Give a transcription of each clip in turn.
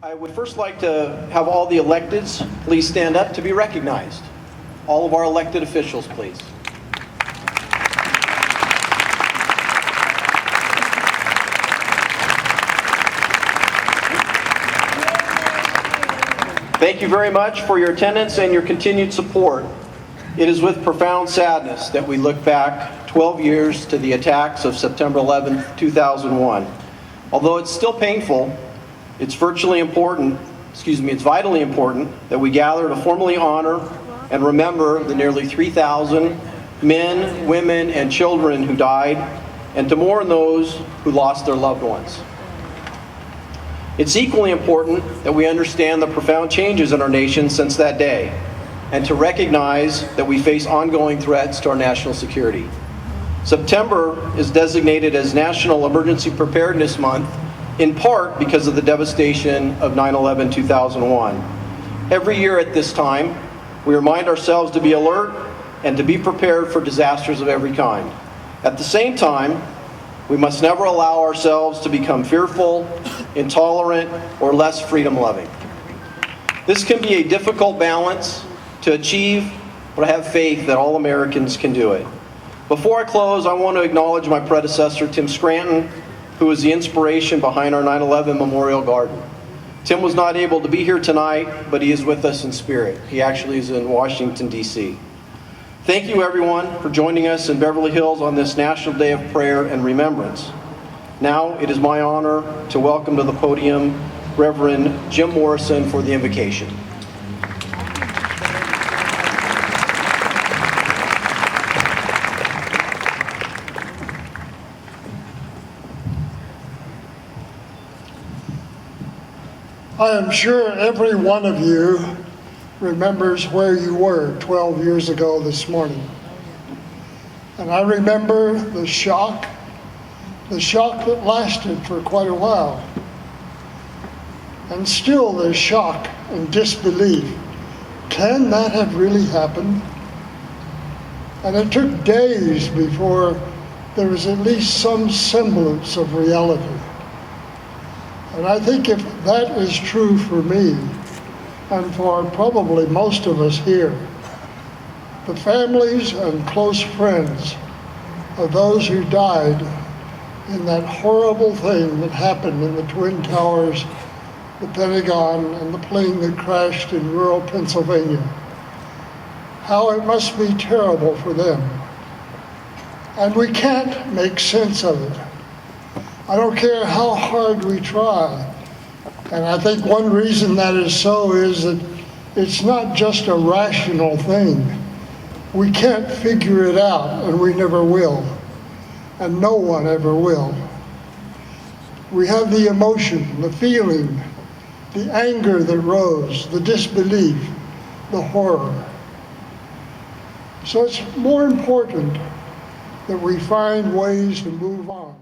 I would first like to have all the electeds please stand up to be recognized. All of our elected officials, please. Thank you very much for your attendance and your continued support. It is with profound sadness that we look back 12 years to the attacks of September 11, 2001. Although it's still painful, it's vitally important that we gather to formally honor and remember the nearly 3,000 men, women, and children who died, and to mourn those who lost their loved ones. It's equally important that we understand the profound changes in our nation since that day, and to recognize that we face ongoing threats to our national security. September is designated as National Emergency Preparedness Month, in part because of the devastation of 9/11/2001. Every year at this time, we remind ourselves to be alert and to be prepared for disasters of every kind. At the same time, we must never allow ourselves to become fearful, intolerant, or less freedom-loving. This can be a difficult balance to achieve, but I have faith that all Americans can do it. Before I close, I want to acknowledge my predecessor, Tim Scranton, who was the inspiration behind our 9/11 Memorial Garden. Tim was not able to be here tonight, but he is with us in spirit. He actually is in Washington, D.C. Thank you, everyone, for joining us in Beverly Hills on this National Day of Prayer and Remembrance. Now, it is my honor to welcome to the podium Reverend Jim Morrison for the invocation. I am sure every one of you remembers where you were 12 years ago this morning. And I remember the shock that lasted for quite a while. And still there's shock and disbelief. Can that have really happened? And it took days before there was at least some semblance of reality. And I think if that is true for me, and for probably most of us here, the families and close friends of those who died in that horrible thing that happened in the Twin Towers, the Pentagon, and the plane that crashed in rural Pennsylvania, how it must be terrible for them. And we can't make sense of it. I don't care how hard we try. And I think one reason that is so is that it's not just a rational thing. We can't figure it out, and we never will. And no one ever will. We have the emotion, the feeling, the anger that rose, the disbelief, the horror. So it's more important that we find ways to move on.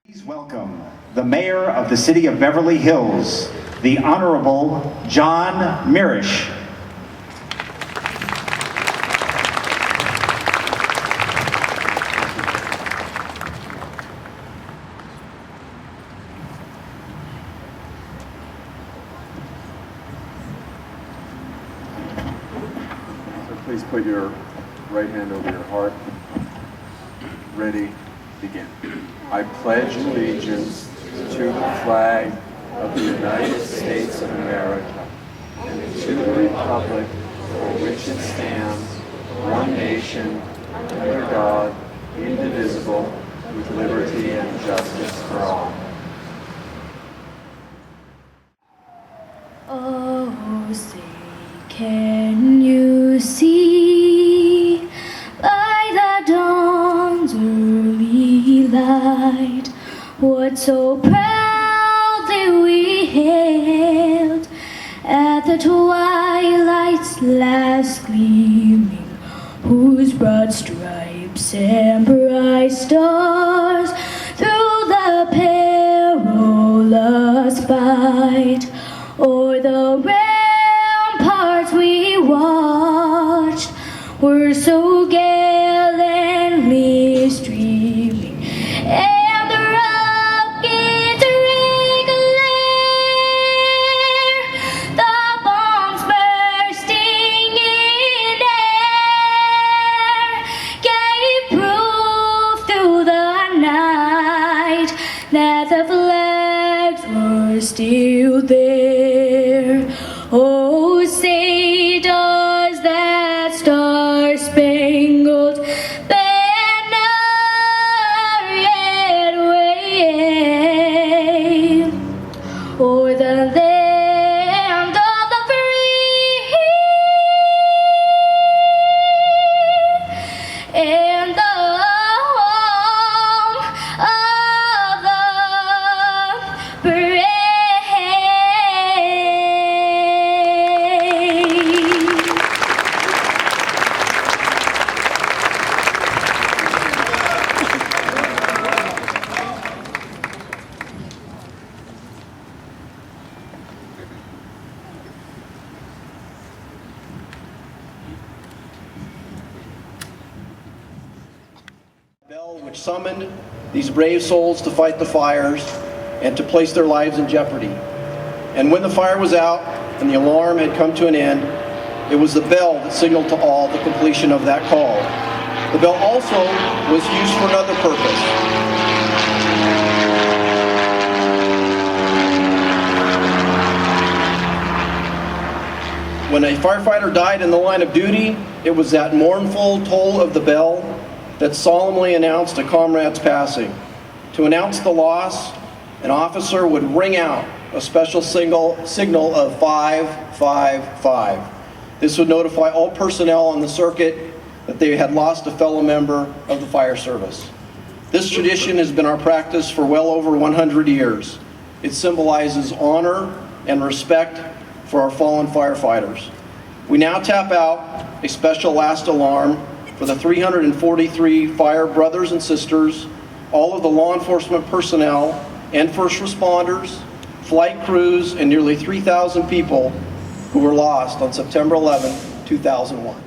Please welcome the Mayor of the City of Beverly Hills, the Honorable John Mirisch. So please put your right hand over your heart. Ready, begin. I pledge allegiance to the flag of the United States of America and to the republic for which it stands, one nation, under God, indivisible, with liberty and justice for all. Oh, say, can you see by the dawn's early light what so proudly we hailed at the twilight's last gleaming, whose broad stripes and bright stars through the perilous fight o'er the ramparts we watched were so gallantly streaming, and the rockets regular, the bombs bursting in air, gave proof through the night that the flags were still there. Oh, say does that star-spangled banner yet wave o'er the land of the free and the home of the brave? Bell which summoned these brave souls to fight the fires and to place their lives in jeopardy. And when the fire was out and the alarm had come to an end, it was the bell that signaled to all the completion of that call. The bell also was used for another purpose. When a firefighter died in the line of duty, it was that mournful toll of the bell that solemnly announced a comrade's passing. To announce the loss, an officer would ring out a special signal of 555. This would notify all personnel on the circuit that they had lost a fellow member of the fire service. This tradition has been our practice for well over 100 years. It symbolizes honor and respect for our fallen firefighters. We now tap out a special last alarm for the 343 fire brothers and sisters, all of the law enforcement personnel and first responders, flight crews, and nearly 3,000 people who were lost on September 11, 2001.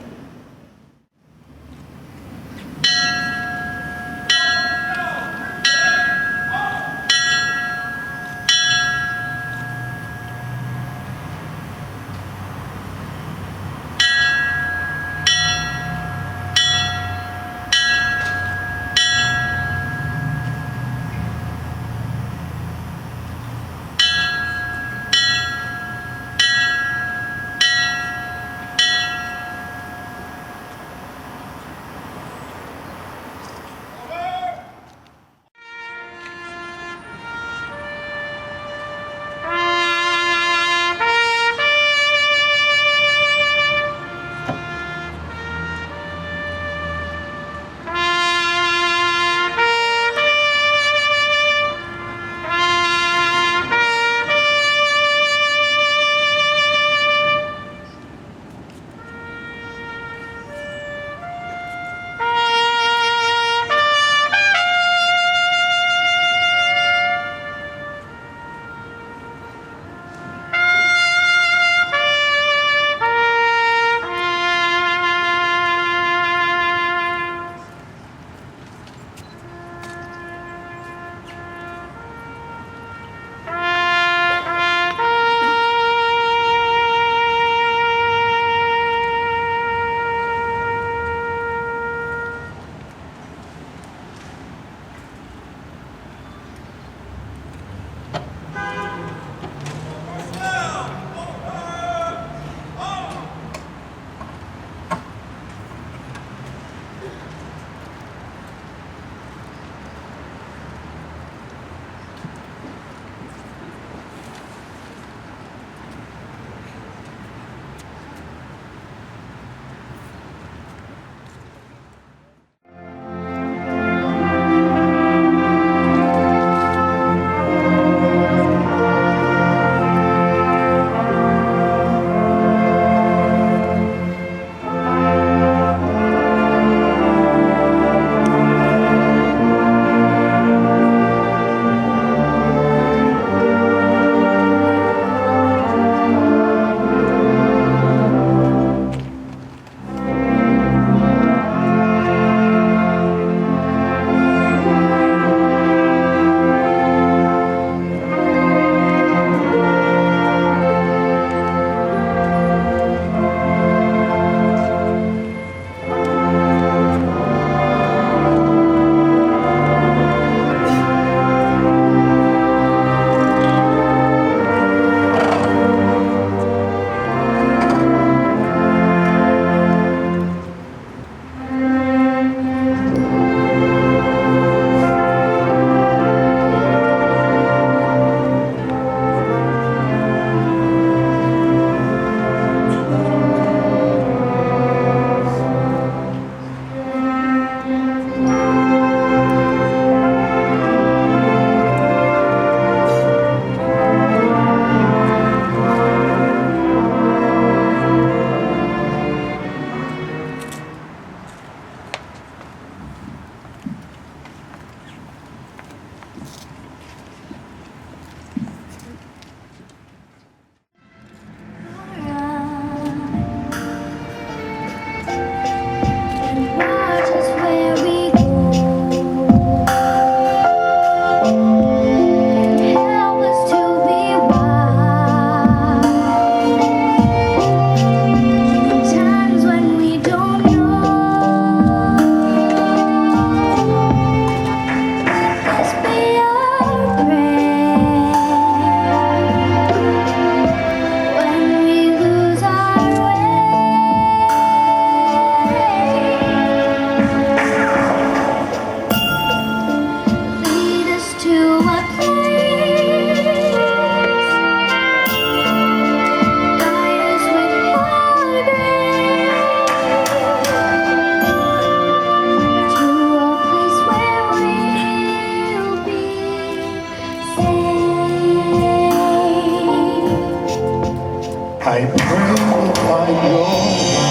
I pray we'll find your light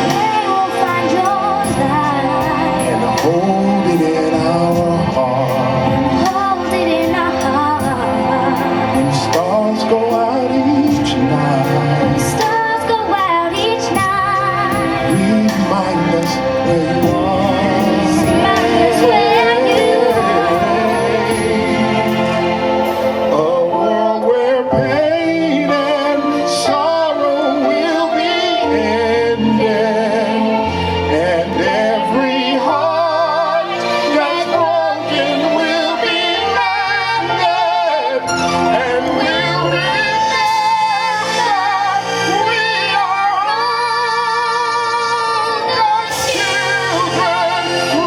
They will find your light and hold it in our heart. and hold it in our heart. When stars go out each night, Stars go out each night. remind us where you are. Remind us where you A world where pain and sorrow will be ended, and every heart that's broken will be mended, and we'll remember we are all God's children,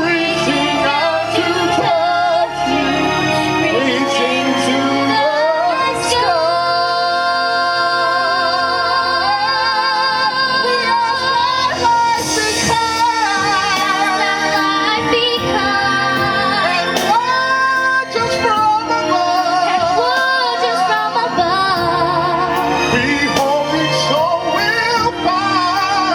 reaching out to touch you, reaching to the sky. We are life become, and waters from above. We hope it's so we'll find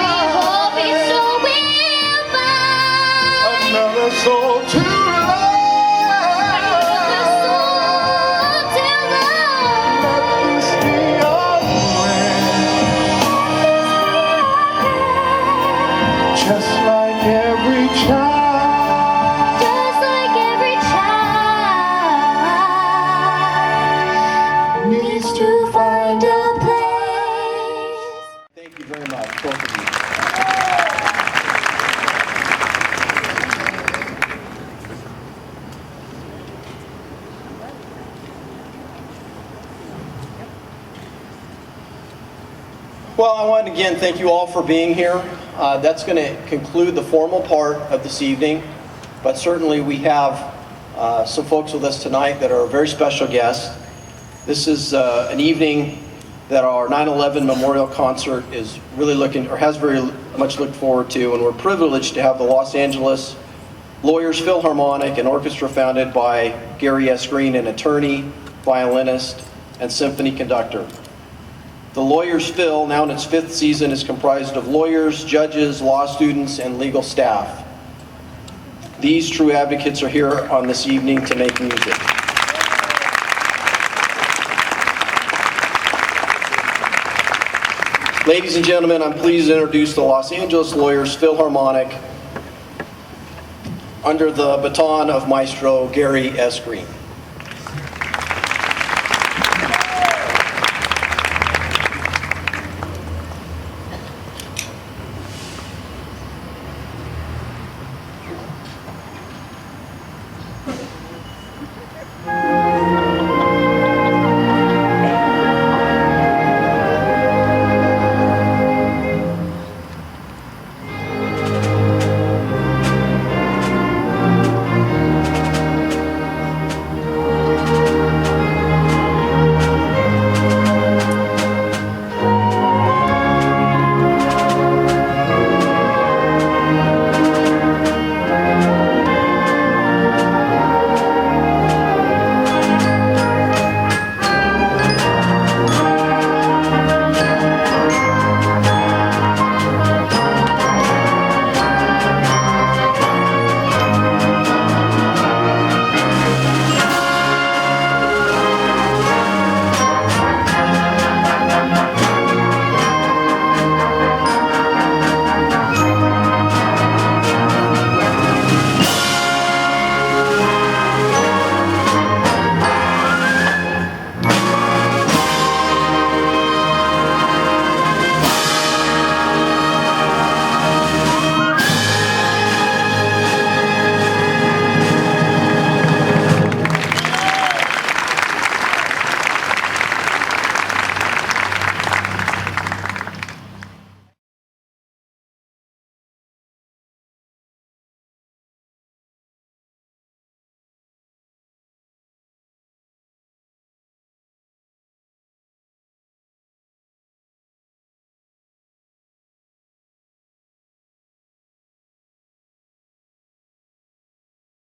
another soul to love. Let this be our prayer, just like every child. Just like every child needs to find a place. Thank you very much, both of you. Well, I want to again thank you all for being here. That's going to conclude the formal part of this evening, but certainly we have some folks with us tonight that are very special guests. This is an evening that our 9/11 memorial concert is really looking, or has very much looked forward to, and we're privileged to have the Los Angeles Lawyers Philharmonic, an orchestra founded by Gary S. Green, an attorney, violinist, and symphony conductor. The Lawyers Phil, now in its 5th season, is comprised of lawyers, judges, law students, and legal staff. These true advocates are here on this evening to make music. Ladies and gentlemen, I'm pleased to introduce the Los Angeles Lawyers Philharmonic under the baton of Maestro Gary S. Green.